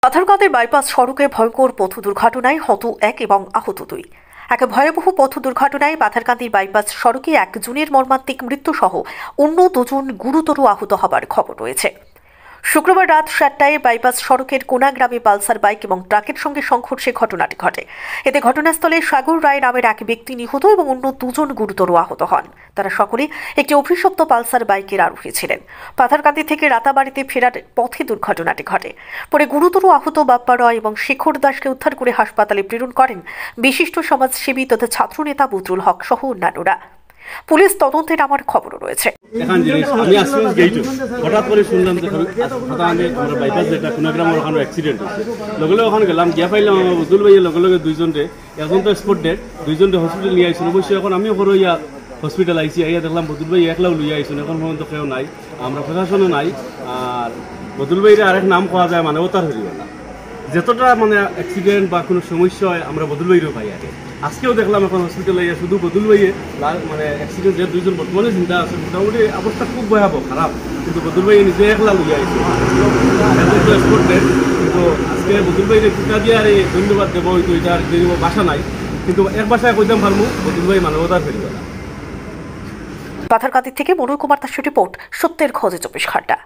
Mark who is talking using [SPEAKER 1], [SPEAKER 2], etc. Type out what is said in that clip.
[SPEAKER 1] পাথারকান্দির bypass সড়কে ভয়ঙ্কর পথ দুর্ঘটনায় হত এক এবং আহত দুই। এক ভয়াবহ পথ দুর্ঘটনায় পাথারকান্দির বাইপাস সড়কে একজনের মর্মান্তিক মৃত্যুসহ অন্য দুজন গুরুতর আহত হবার খবর রয়েছে। শুক্রবার রাত 7টায় বাইপাস সড়কের কোনা গ্রামে পালসার বাইক এবং ট্রাকের সঙ্গে সংঘর্ষে ঘটনাটি ঘটে। এতে ঘটনাস্থলে সাগর রায় নামের এক ব্যক্তি নিহত এবং অন্য দুজন গুরুতর আহত হন। তারা সকলে একটি অভিশপ্ত পালসার বাইকের আরোহী ছিলেন। পাথারকান্দি থেকে রাতাবাড়িতে ফেরার পথে দুর্ঘটনাটি ঘটে। পরে গুরুতর আহত বাপ্পা রয় এবং শেখর দাসকে উদ্ধার করে হাসপাতালে প্রেরণ করেন বিশিষ্ট সমাজসেবী তথা ছাত্রনেতা বদরুল হক সহ অন্যান্যরা। পুলিশ তদন্তে নামার খবরও রয়েছে।
[SPEAKER 2] হঠাৎ করে শুনলাম যে আমরা বাইপাস যেটা কুনাগ্রামের ওখানে অ্যাক্সিডেন্ট হয়েছে। লগে লগে ওখানে গেলাম, গিয়া পাইলাম আমার বদুল ভাইয়ের লগে লগে দুইজনরে, একজন তো স্পট ডেড, দুইজনরে হসপিটাল নিয়ে আইসুন। অবশ্যই এখন আমিও ঘরে ইয়া হসপিটাল আইসি, আইয়া দেখলাম বদুল ভাই একলাও লইয়া আইসুন। এখন পর্যন্ত কেউ নাই, আমরা প্রশাসনও নাই। আর বদুল ভাইয়ের আরেক নাম পাওয়া যায় মানবতার হরিওয়ালা। যতটা মানে অ্যাক্সিডেন্ট বা কোনো সমস্যা হয় আমরা বদুল ভাইয়েরও পাই আগে। আজকেও দেখলাম এখন হসপিটালে ইয়া শুধু বদুল ভাইয়ে মানে অ্যাক্সিডেন্ট যে দুইজন বর্তমানে চিন্তা আছে, মোটামুটি অবস্থা খুব ভয়াবহ খারাপ, কিন্তু বদুল ভাই নিজে একলা লইয়া আইছে। কিন্তু আজকে বদুল ভাইয়ের টিকা দিয়ে আর ধন্যবাদ দেবো, হয়তো এটার বাসা নাই, কিন্তু এক বাসায় কইতাম পারবো বদুল ভাই মানবতার ফেরিওয়ালা।
[SPEAKER 1] পাথারকান্দি থেকে মনোজ কুমার দাসের রিপোর্ট, সত্যের খোঁজে 24 ঘন্টা।